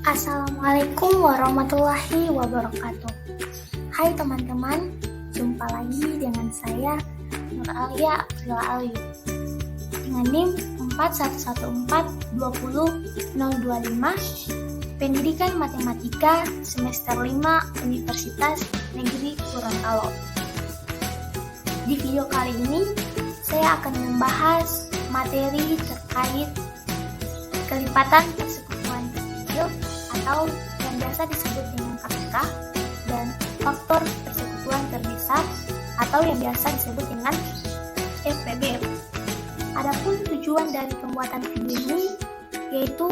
Assalamualaikum warahmatullahi wabarakatuh. Hai teman-teman, jumpa lagi dengan saya Nur Alia Aprila Ayu dengan NIM 4114200025 Pendidikan Matematika Semester 5 Universitas Negeri Gorontalo. Di video kali ini saya akan membahas materi terkait kelipatan persekutuan terkecil atau yang biasa disebut dengan KPK dan faktor persekutuan terbesar atau yang biasa disebut dengan FPB. Adapun tujuan dari pembuatan video ini yaitu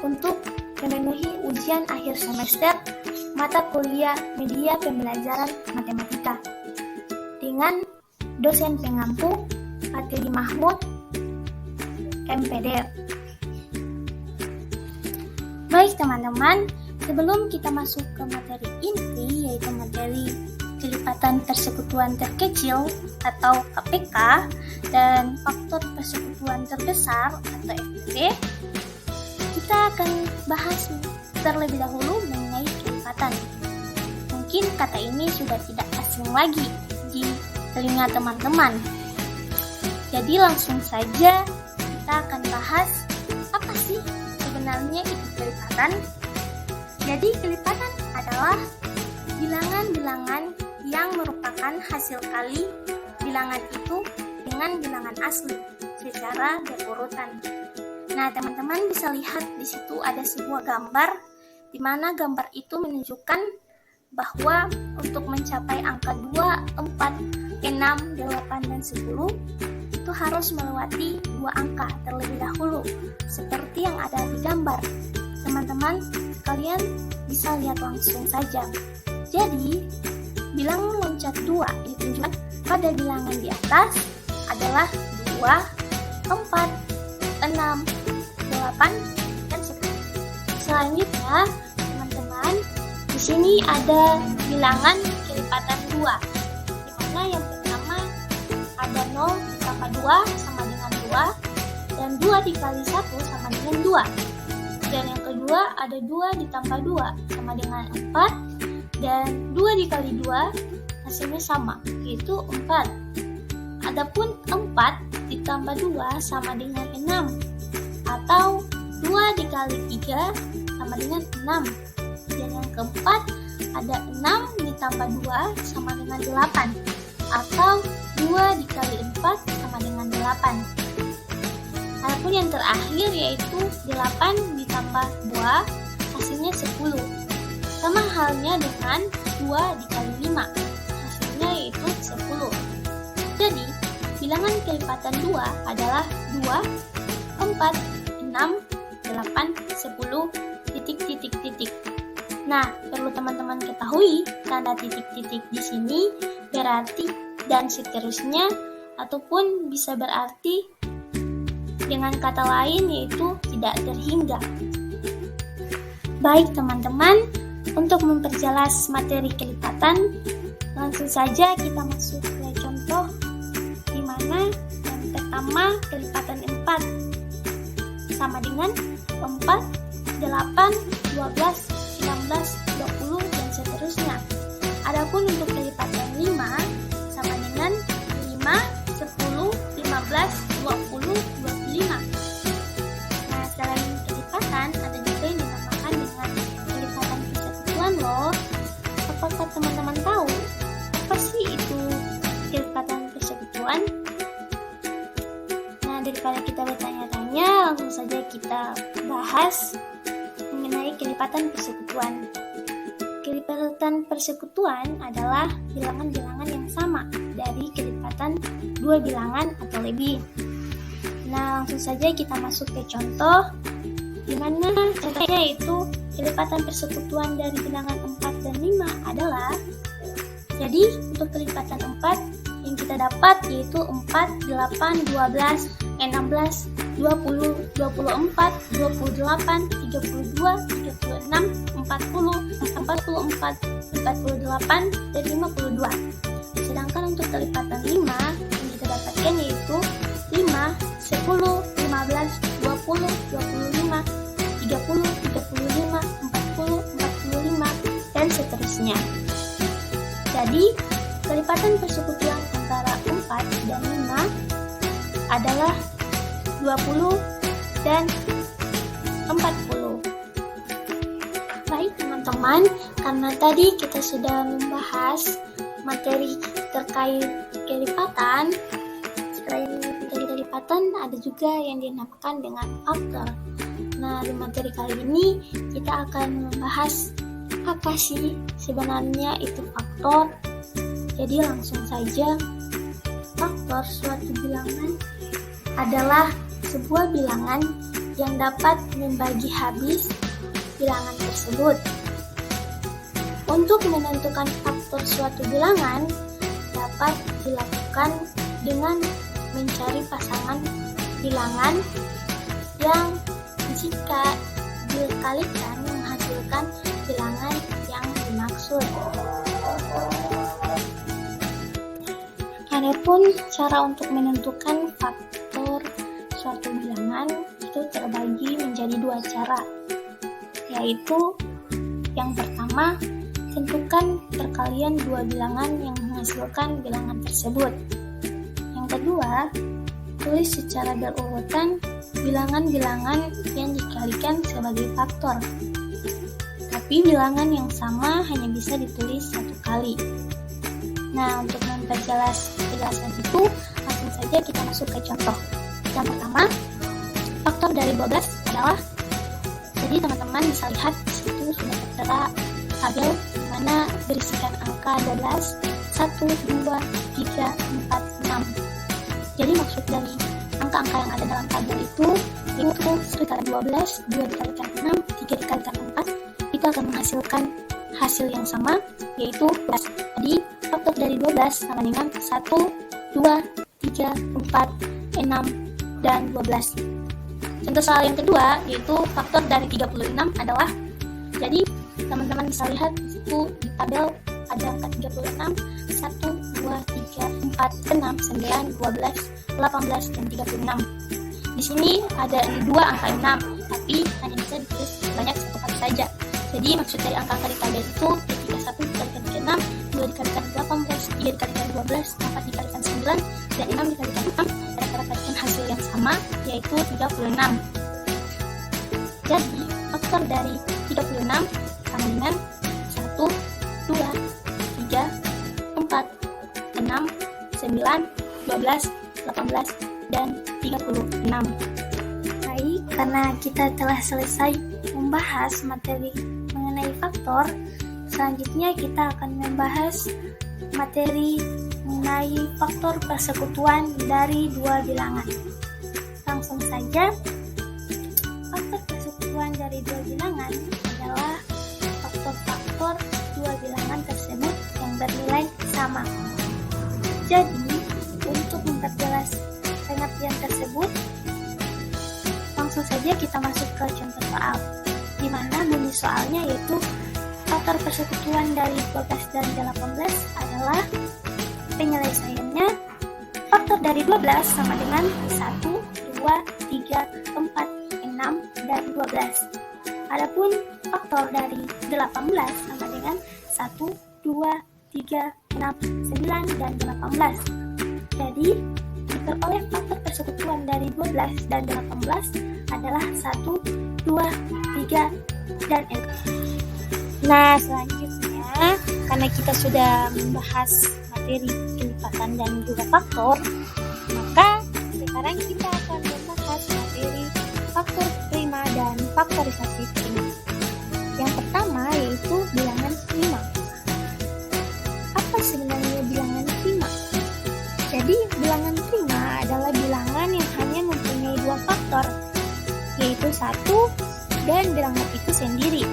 untuk memenuhi ujian akhir semester mata kuliah media pembelajaran matematika dengan dosen pengampu Fatili Mahmud, MPD. Baik teman-teman, sebelum kita masuk ke materi inti yaitu materi kelipatan persekutuan terkecil atau KPK dan faktor persekutuan terbesar atau FPB, kita akan bahas terlebih dahulu mengenai kelipatan. Mungkin kata ini sudah tidak asing lagi di telinga teman-teman. Jadi langsung saja kita akan bahas apa sih sebenarnya itu kelipatan. Jadi kelipatan adalah bilangan-bilangan yang merupakan hasil kali bilangan itu dengan bilangan asli secara berurutan. Nah, teman-teman bisa lihat di situ ada sebuah gambar di mana gambar itu menunjukkan bahwa untuk mencapai angka 2, 4, 6, 8, dan 10 itu harus melewati dua angka terlebih dahulu seperti yang ada di gambar. Teman-teman, kalian bisa lihat langsung saja. Jadi, bilangan loncat 2 ditunjukkan pada bilangan di atas adalah 2, 4, 6, 8, dan 10. Selanjutnya, teman-teman, di sini ada bilangan kelipatan 2, di mana yang pertama ada 0 ditambah 2 sama dengan 2, dan 2 dikali 1 sama dengan 2. Dan yang kedua ada 2 ditambah 2 sama dengan 4, dan 2 dikali 2 hasilnya sama, yaitu 4. Adapun 4 ditambah 2 sama dengan 6, atau 2 dikali 3 sama dengan 6. Dan yang keempat ada 6 ditambah 2 sama dengan 8, atau 2 dikali 4 sama dengan 8. Adapun yang terakhir yaitu 8 ditambah 2 hasilnya 10. Sama halnya dengan 2 dikali 5 hasilnya yaitu 10. Jadi bilangan kelipatan 2 adalah 2, 4, 6, 8, 10, titik. Nah, perlu teman-teman ketahui tanda titik-titik di sini berarti dan seterusnya, ataupun bisa berarti dengan kata lain yaitu tidak terhingga. Baik teman-teman, untuk memperjelas materi kelipatan, langsung saja kita masuk ke contoh di mana yang pertama kelipatan 4 sama dengan 4, 8, 12, 16, 20, dan seterusnya. Adapun untuk kelipatan 5 sama dengan 5, 10, 15, 20, 25. Nah, selain kelipatan, ada juga yang dinamakan dengan kelipatan persekutuan loh. Apakah teman-teman tahu apa sih itu kelipatan persekutuan? Nah, daripada kita bertanya-tanya, langsung saja kita bahas mengenai kelipatan persekutuan. Kelipatan persekutuan adalah bilangan-bilangan yang sama dari kelipatan dua bilangan atau lebih. Nah, langsung saja kita masuk ke contoh di mana contohnya yaitu kelipatan persekutuan dari bilangan 4 dan 5 adalah, jadi untuk kelipatan 4 yang kita dapat yaitu 4, 8, 12, 16, 20, 24, 28, 32, 36, 40, 44, 48, dan 52. Sedangkan untuk kelipatan 5 yang kita dapatkan yaitu 5, 10, 15, 20, 25, 30, 35, 40, Jadi, kelipatan persekutuan antara 4 dan 5 adalah 20 dan 40. Baik teman-teman, karena tadi kita sudah membahas materi terkait kelipatan, selain dari lipatan ada juga yang dinamakan dengan faktor. Nah, di materi kali ini kita akan membahas apa sih sebenarnya itu faktor. Jadi langsung saja, faktor suatu bilangan adalah sebuah bilangan yang dapat membagi habis bilangan tersebut. Untuk menentukan faktor suatu bilangan dapat dilakukan dengan mencari pasangan bilangan yang jika dikalikan menghasilkan bilangan yang dimaksud. Adapun cara untuk menentukan faktor suatu bilangan itu terbagi menjadi 2 cara, yaitu yang pertama, tentukan perkalian 2 bilangan yang menghasilkan bilangan tersebut. Yang kedua, tulis secara berurutan bilangan-bilangan yang dikalikan sebagai faktor. Tapi bilangan yang sama hanya bisa ditulis 1 kali. Nah, untuk memperjelas penjelasan itu, langsung saja kita masuk ke contoh. Yang pertama, faktor dari 12 adalah, jadi teman-teman bisa lihat di situ sudah tertera tabel di mana berisikan angka 12, 1, 2, 3, 4, 6. Jadi maksud dari angka-angka yang ada dalam tabel itu 1 dikalikan 12, 2 dikalikan 6, 3 dikalikan 4, itu akan menghasilkan hasil yang sama, yaitu 12. Jadi faktor dari 12 sama dengan 1, 2, 3, 4, 6, dan 12. Contoh soal yang kedua, yaitu faktor dari 36 adalah, jadi teman-teman bisa lihat di situ di tabel ada angka 36, 1, 2, 3, 4, 6, 9, 12, 18, dan 36. Di sini ada 2 angka 6, tapi hanya bisa ditulis sebanyak 1 kali saja. Jadi maksud dari angka-angka di tabel itu 31 dikalikan 36, 2 dikalikan 18, 3 dikalikan 12, 4 dikalikan 9, dan 6 dikalikan 6, dan dapatkan hasil yang sama, yaitu 36. Jadi faktor dari 36 sama dengan 1, 2, 3, 4, 6, 9, 12, 18, dan 36. Baik, karena kita telah selesai membahas materi mengenai faktor, selanjutnya kita akan membahas materi mengenai faktor persekutuan dari 2 bilangan. Langsung saja, faktor persekutuan dari 2 bilangan adalah faktor-faktor 2 bilangan tersebut yang bernilai sama. Jadi, untuk memperjelas pengertian tersebut, langsung saja kita masuk ke contoh soal, di mana bunyi soalnya yaitu faktor persekutuan dari 12 dan 18 adalah, penyelesaiannya faktor dari 12 sama dengan 1, 2, 3, 4, 6, dan 12. Adapun faktor dari 18 sama dengan 1, 2, 3, 6, 9, dan 18. Jadi, diperoleh faktor persekutuan dari 12 dan 18 adalah 1, 2, 3, dan 6. Nah, selanjutnya, karena kita sudah membahas materi kelipatan dan juga faktor, maka sekarang kita akan membahas materi faktor prima dan faktorisasi prima. Yang pertama yaitu bilangan prima. Apa sebenarnya bilangan prima? Jadi, bilangan prima adalah bilangan yang hanya mempunyai 2 faktor, yaitu 1 dan bilangan itu sendiri.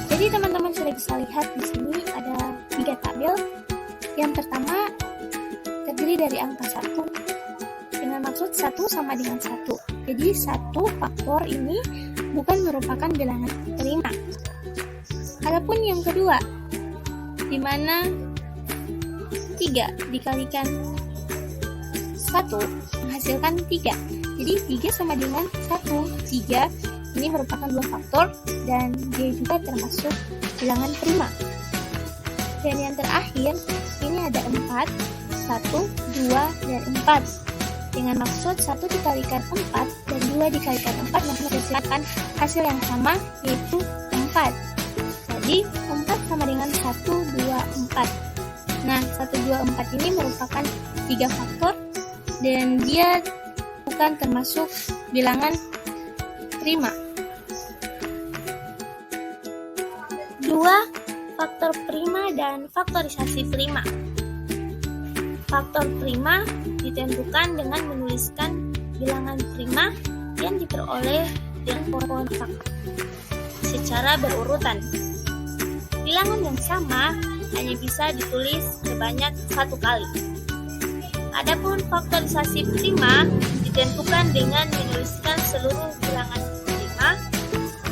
Jadi teman-teman sudah bisa lihat di sini ada 3 tabel. Yang pertama terdiri dari angka 1 dengan maksud 1 sama dengan 1. Jadi 1 faktor ini bukan merupakan bilangan prima. Adapun yang kedua, di mana 3 dikalikan 1 menghasilkan 3. Jadi 3 sama dengan 1. 3 ini merupakan 2 faktor dan dia juga termasuk bilangan prima. Dan yang terakhir, ini ada 4, 1, 2, dan 4. Dengan maksud 1 dikalikan 4 dan 2 dikalikan 4 menghasilkan hasil yang sama, yaitu 4. Jadi 4 sama dengan 1, 2, 4. Nah, 1, 2, 4 ini merupakan 3 faktor dan dia bukan termasuk bilangan prima. 2. Faktor prima dan faktorisasi prima. Faktor prima ditentukan dengan menuliskan bilangan prima yang diperoleh dengan pohon faktor secara berurutan. Bilangan yang sama hanya bisa ditulis sebanyak 1 kali. Adapun faktorisasi prima ditentukan dengan menuliskan seluruh bilangan prima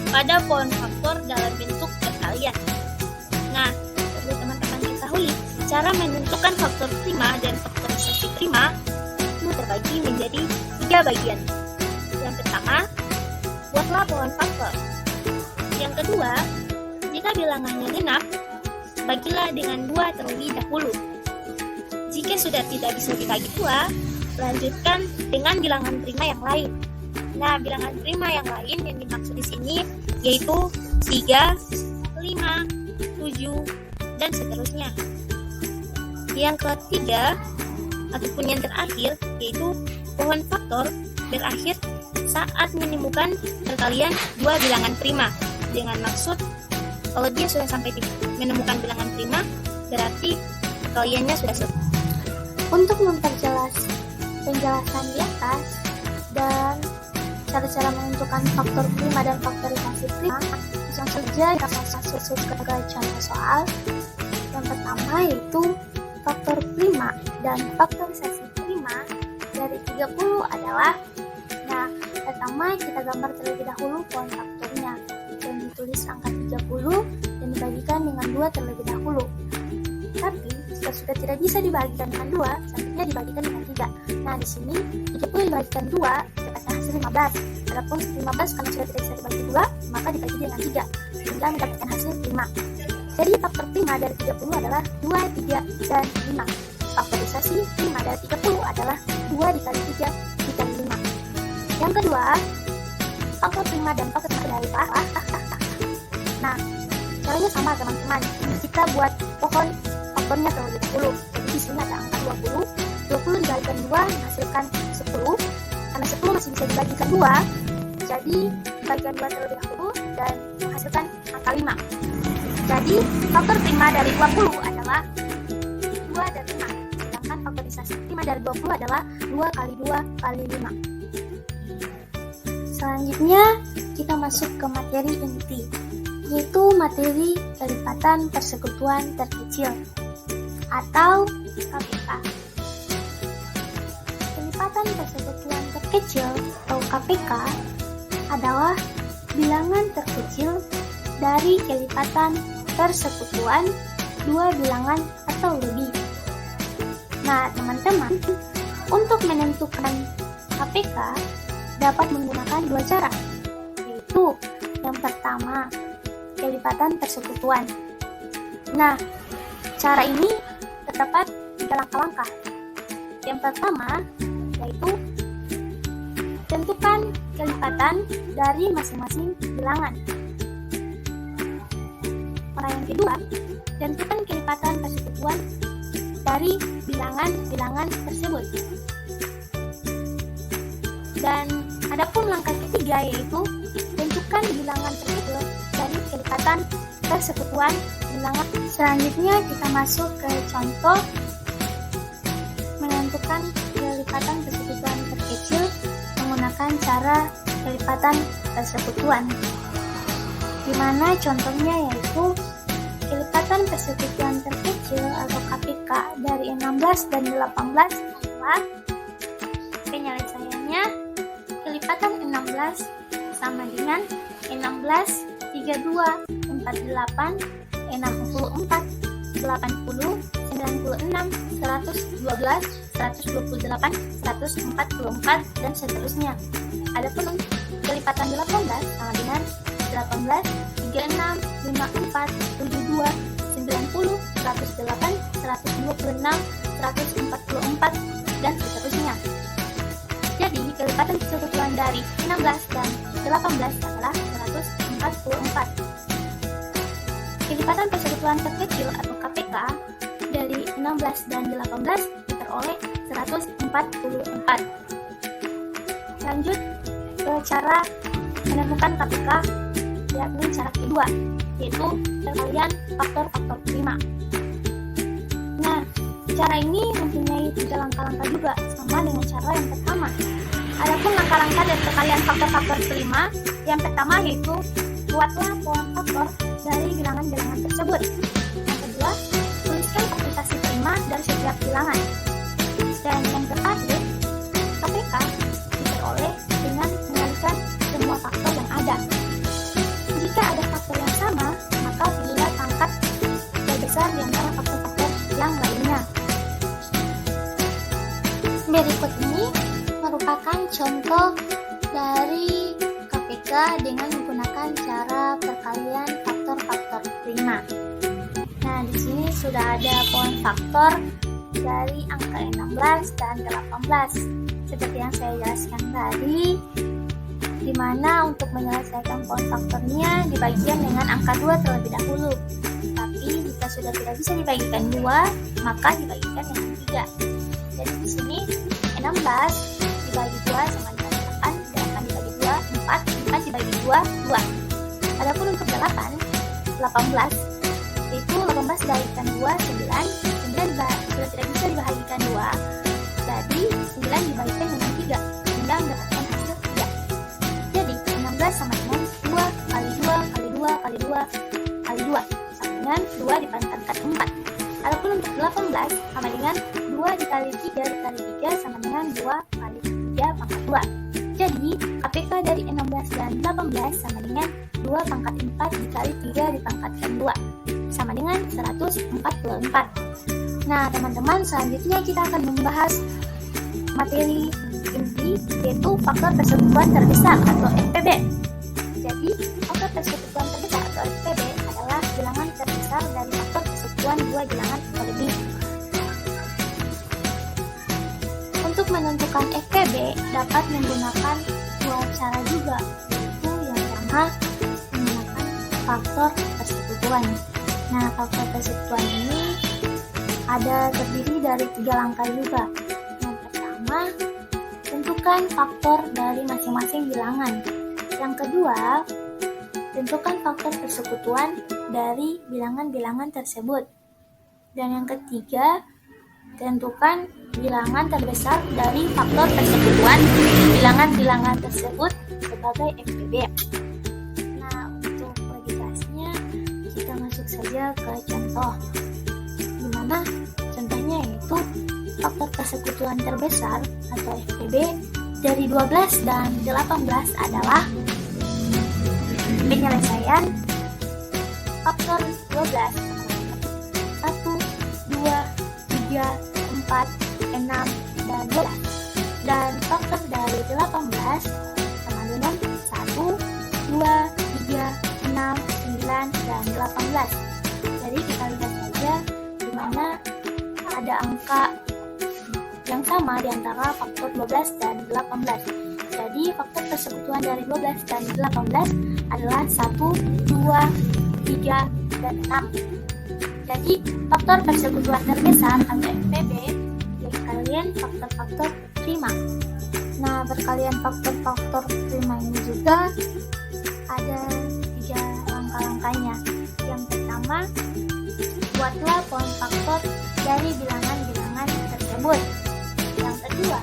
pada pohon faktor dalam bentuk perkalian. Nah, perlu teman-teman ketahui, cara menentukan faktor prima dan faktorisasi prima itu terbagi menjadi 3 bagian. Yang pertama, buatlah pohon faktor. Yang kedua, jika bilangannya genap, bagilah dengan 2 terlebih dahulu. Jika sudah tidak bisa dibagi 2, lanjutkan dengan bilangan prima yang lain. Nah, bilangan prima yang lain yang dimaksud di sini yaitu 3, 5, 7, dan seterusnya. Yang ketiga ataupun yang terakhir yaitu pohon faktor berakhir saat menemukan perkalian 2 bilangan prima. Dengan maksud kalau dia sudah sampai menemukan bilangan prima, berarti perkaliannya sudah selesai. Untuk memperjelas penjelasan di atas dan cara-cara menentukan faktor prima dan faktorisasi prima, langsung saja kita masuk ke contoh soal. Yang pertama yaitu faktor prima dan faktorisasi prima dari 30 adalah, nah, pertama kita gambar terlebih dahulu pohon faktornya dan ditulis angka 30 dan dibagikan dengan 2 terlebih dahulu. Tapi jika sudah tidak bisa dibagikan dengan 2, selanjutnya dibagikan dengan 3. Nah, di sini 30 dibagikan 2 dapatkan hasil 15. Adapun 15 karena sudah tidak bisa dibagi 2, maka dibagi dengan 3 sehingga mendapatkan hasil 5. Jadi faktor prima dari 30 adalah 2, 3, dan 5. Faktorisasi prima dari 30 adalah 2 dikali 3 dikali 5. Yang kedua, faktor prima dan faktor dari bawah. Nah, caranya sama teman-teman. Kita buat pohon faktornya terlebih dahulu. Jadi di sini ada angka 20. 20 dikalikan 2 menghasilkan 10. Karena 10 masih bisa dibagikan 2, jadi dibagikan 2 terlebih dahulu dan menghasilkan angka 5. Jadi faktor prima dari 20 adalah 2 dan 5. Sedangkan faktorisasi prima dari 20 adalah 2 kali 2 kali 5. Selanjutnya kita masuk ke materi inti, yaitu materi kelipatan persekutuan terkecil atau KPK. Kelipatan persekutuan terkecil atau KPK adalah bilangan terkecil dari kelipatan persekutuan 2 bilangan atau lebih. Nah, teman-teman, untuk menentukan KPK dapat menggunakan 2 cara, yaitu yang pertama, kelipatan persekutuan. Nah, cara ini terdapat 3 langkah-langkah. Yang pertama, yaitu tentukan kelipatan dari masing-masing bilangan. Yang kedua, tentukan kelipatan persekutuan dari bilangan-bilangan tersebut. Dan adapun langkah ketiga yaitu tentukan bilangan terkecil dari kelipatan persekutuan bilangan. Selanjutnya kita masuk ke contoh menentukan kelipatan persekutuan terkecil menggunakan cara kelipatan persekutuan. Di mana contohnya yaitu kelipatan persekutuan terkecil atau KPK dari 16 dan 18 adalah penyelesaiannya kelipatan 16 sama dengan 16, 32, 48, 64, 80, 96, 112, 128, 144, dan seterusnya. Adapun kelipatan 18 sama dengan 18, 36, 54, 72, 90, 108, 126, 144, dan seterusnya. Jadi, kelipatan persekutuan dari 16 dan 18 adalah 144. Kelipatan persekutuan terkecil atau KPK dari 16 dan 18 diperoleh 144. Lanjut ke cara menemukan KPK, yakni cara kedua, yaitu perkalian faktor-faktor prima. Nah, cara ini mempunyai 3 langkah-langkah juga, sama dengan cara yang pertama. Adapun langkah-langkah dari perkalian faktor-faktor prima, yang pertama yaitu buatlah pohon faktor dari bilangan-bilangan tersebut. Yang kedua, tuliskan faktorisasi prima dari setiap bilangan. Dan yang terakhir, KPK diperoleh dengan mengalihkan semua faktor yang ada. Jika ada faktor yang sama, maka pilihlah pangkat terbesar di antara faktor-faktor yang lainnya. Berikut ini merupakan contoh dari KPK dengan menggunakan cara perkalian faktor-faktor prima. Nah, di sini sudah ada pohon faktor dari angka 16 dan 18. Seperti yang saya jelaskan tadi, di mana untuk menyelesaikan pohon faktornya dibagikan dengan angka 2 terlebih dahulu. Tapi jika sudah tidak bisa dibagikan 2, maka dibagikan dengan 3. Jadi di sini 16 dibagi 2 sama dengan 8, 8 dibagi 2, 4, 4 dibagi 2, 2. Adapun untuk 18, itu 18 dibagikan 2, 9 sudah tidak bisa dibagikan 2, jadi 9 dibagikan dengan 3, sehingga mendapatkan hasil 3. Jadi 16 sama dengan 2 kali 2 kali 2 kali 2 kali 2, sama dengan 2 dipangkatkan 4. Adapun untuk 18 sama dengan 2 dikali 3 dikali 3 sama dengan 2 kali 3 pangkat 2. Jadi KPK dari 16 dan 18 sama dengan 2 pangkat 4 dikali 3 dipangkatkan 2, sama dengan 144. Nah, teman-teman, selanjutnya kita akan membahas materi inti, yaitu faktor persekutuan terbesar atau FPB. Jadi, faktor persekutuan terbesar atau FPB adalah bilangan terbesar dari faktor persekutuan dua bilangan atau lebih. Untuk menentukan FPB dapat menggunakan dua cara juga, yaitu yang pertama menggunakan faktor persekutuan. Nah, faktor persekutuan ini ada terdiri dari 3 langkah juga. Yang pertama, tentukan faktor dari masing-masing bilangan. Yang kedua, tentukan faktor persekutuan dari bilangan-bilangan tersebut. Dan yang ketiga, tentukan bilangan terbesar dari faktor persekutuan bilangan-bilangan tersebut sebagai FPB. Nah, untuk lebih jelasnya, kita masuk saja ke contoh. Dimana contohnya yaitu faktor persekutuan terbesar atau FPB dari 12 dan 18 adalah penyelesaian faktor 12 1, 2, 3, 4, 6, dan 12, dan faktor dari 18 sama dengan 1, 2, 3, 6, 9, dan 18. Jadi kita lihat saja mana ada angka yang sama di antara faktor 12 dan 18. Jadi faktor persekutuan dari 12 dan 18 adalah 1, 2, 3, dan 6. Jadi faktor persekutuan terbesar atau FPB perkalian faktor-faktor prima. Nah, perkalian faktor-faktor prima ini juga ada 3 langkah-langkahnya. Yang pertama, buatlah pohon faktor dari bilangan-bilangan tersebut. Yang kedua,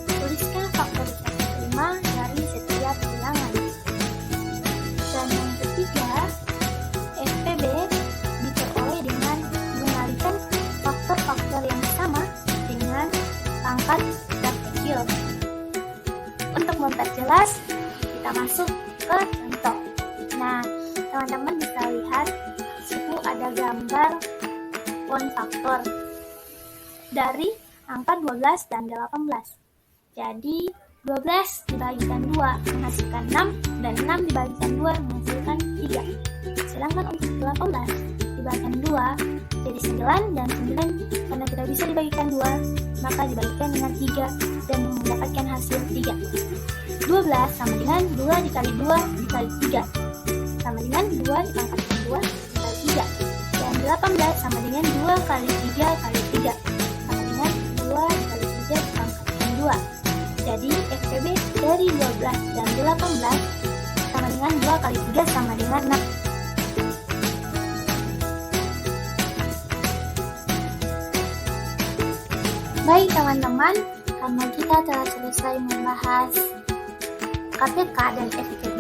tuliskan faktorisasi prima dari setiap bilangan. Dan yang ketiga, FPB diperoleh dengan mengalihkan faktor-faktor yang sama dengan pangkat terkecil. Untuk memperjelas, kita masuk ke contoh. Nah, teman-teman bisa lihat itu ada gambar pohon faktor dari angka 12 dan 18. Jadi 12 dibagikan 2 menghasilkan 6, dan 6 dibagikan 2 menghasilkan 3. Sedangkan untuk 18 dibagikan 2 jadi 9, dan 9 karena tidak bisa dibagikan 2 maka dibagikan dengan 3 dan mendapatkan hasil 3. 12 sama dengan 2 dikali 2 dikali 3 sama dengan 2 dipangkatkan 2 dikali 3, dan 18 sama dengan 2 kali 3 kali 3 sama dengan 2 dikali 3 dipangkatkan 2. Jadi FPB dari 12 dan 18 sama dengan 2 kali 3 sama dengan 6. Baik teman-teman, karena kita telah selesai membahas KPK dan FPB,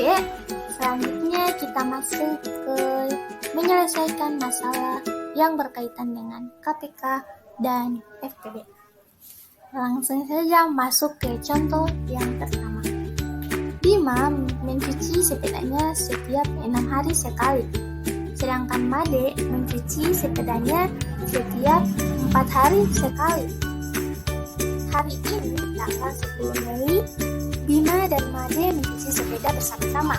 selanjutnya kita masuk ke menyelesaikan masalah yang berkaitan dengan KPK dan FPB. Langsung saja masuk ke contoh yang pertama. Bima mencuci sepedanya setiap 6 hari sekali, sedangkan Made mencuci sepedanya setiap 4 hari sekali. Hari ini, tanggal 10 Mei, Bima dan Made mencuci sepeda bersama-sama.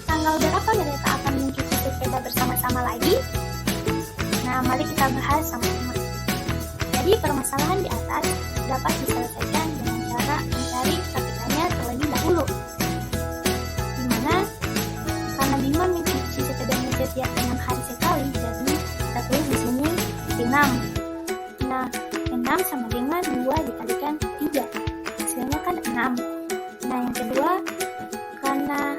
Tanggal berapa mereka akan mencuci sepeda bersama-sama lagi? Nah, mari kita bahas sama-sama. Jadi, permasalahan di atas dapat diselesaikan dengan cara mencari KPK-nya terlebih dahulu. Dimana, karena Bima mencuci sepedanya setiap 6 hari sekali, jadi kita tulis di sini 6. Nah, 6 sama dengan 2 dikalikan 3, hasilnya kan 6. Nah, yang kedua, karena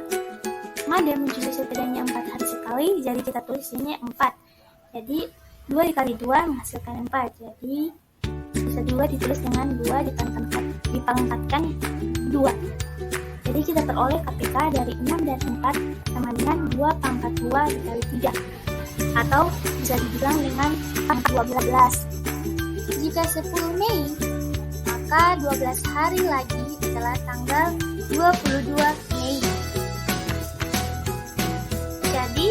Made mencuci sepedanya 4 hari sekali, jadi kita tulis sini 4. Jadi 2 dikali 2 menghasilkan 4, jadi bisa 2 ditulis dengan 2 dipangkatkan 2. Jadi kita peroleh KPK dari 6 dan 4 sama dengan 2 pangkat 2 dikali 3, atau bisa dibilang dengan 12. Jika 10 Mei, maka 12 hari lagi adalah tanggal 22 Mei. Jadi,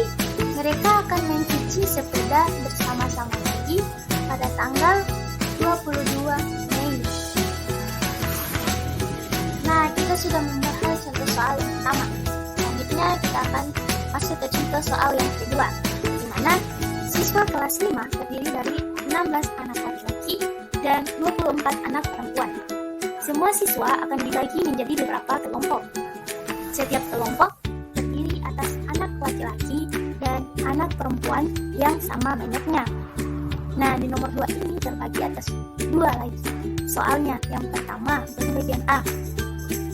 mereka akan mencuci sepeda bersama-sama lagi pada tanggal 22 Mei. Nah, kita sudah membahas contoh soal yang pertama. Selanjutnya kita akan masuk ke contoh soal yang kedua, di mana siswa kelas 5 terdiri dari 16 anak laki-laki dan 24 anak perempuan. Semua siswa akan dibagi menjadi beberapa kelompok. Setiap kelompok terdiri atas anak laki-laki dan anak perempuan yang sama banyaknya. Nah, di nomor 2 ini terbagi atas 2 lagi. Soalnya, yang pertama, dari bagian A.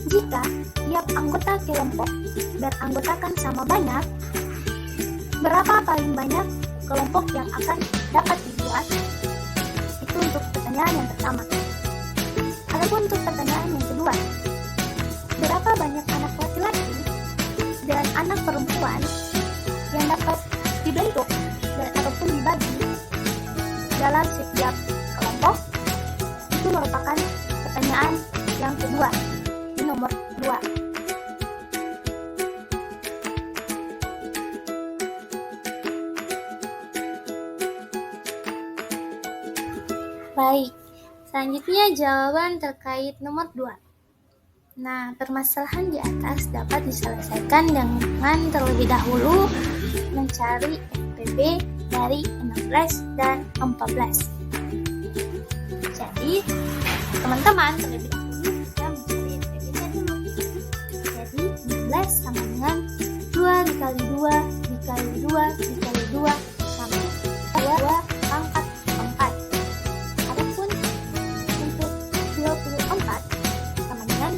Jika tiap anggota kelompok beranggotakan sama banyak, berapa paling banyak kelompok yang akan dapat dibuat? Itu untuk pertanyaan yang pertama. Adapun untuk pertanyaan yang kedua, berapa banyak anak laki-laki dan anak perempuan yang dapat dibentuk dan ataupun dibagi dalam setiap kelompok? Itu merupakan pertanyaan yang kedua di nomor 2. Baik, selanjutnya jawaban terkait nomor 2. Nah, permasalahan di atas dapat diselesaikan dengan terlebih dahulu mencari FPB dari 16 dan 14. Jadi, teman-teman terlebih dahulu kita mencari FPB-nya dulu. Jadi, 16 sama dengan 2 dikali 2 dikali 2 dikali 2 sama 2 pangkat 4. Adapun untuk 24 sama dengan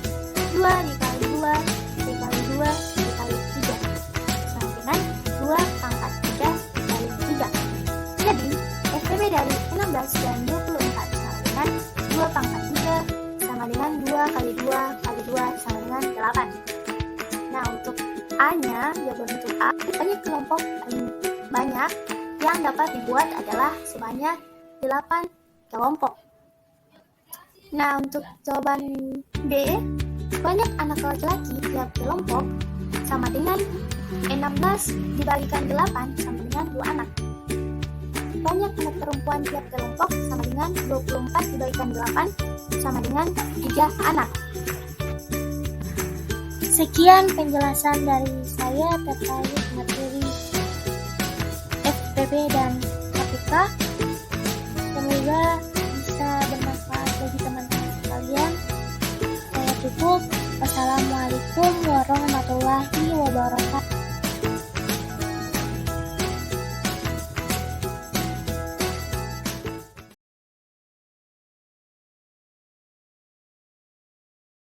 2 dikali 2 dikali 2 dikali 3 sama dengan 2 pangkat 3 dikali 3. Jadi, FPB dari 16 dan 24 sama dengan 2 pangkat 3 sama dengan 2 kali 2 kali 2 sama dengan 8. Nah, untuk A-nya, jawaban untuk A, banyak kelompok paling banyak yang dapat dibuat adalah sebanyak 8 kelompok. Nah, untuk jawaban B, banyak anak laki-laki tiap kelompok sama dengan 16 dibagikan 8 sama dengan 2 anak. Banyak anak perempuan tiap kelompok sama dengan 24 dibagikan 8 sama dengan 3 anak. Sekian penjelasan dari saya terkait materi PPP dan KPK. Semoga bisa bermanfaat bagi teman-teman sekalian. Saya tutup. Wassalamualaikum warahmatullahi wabarakatuh.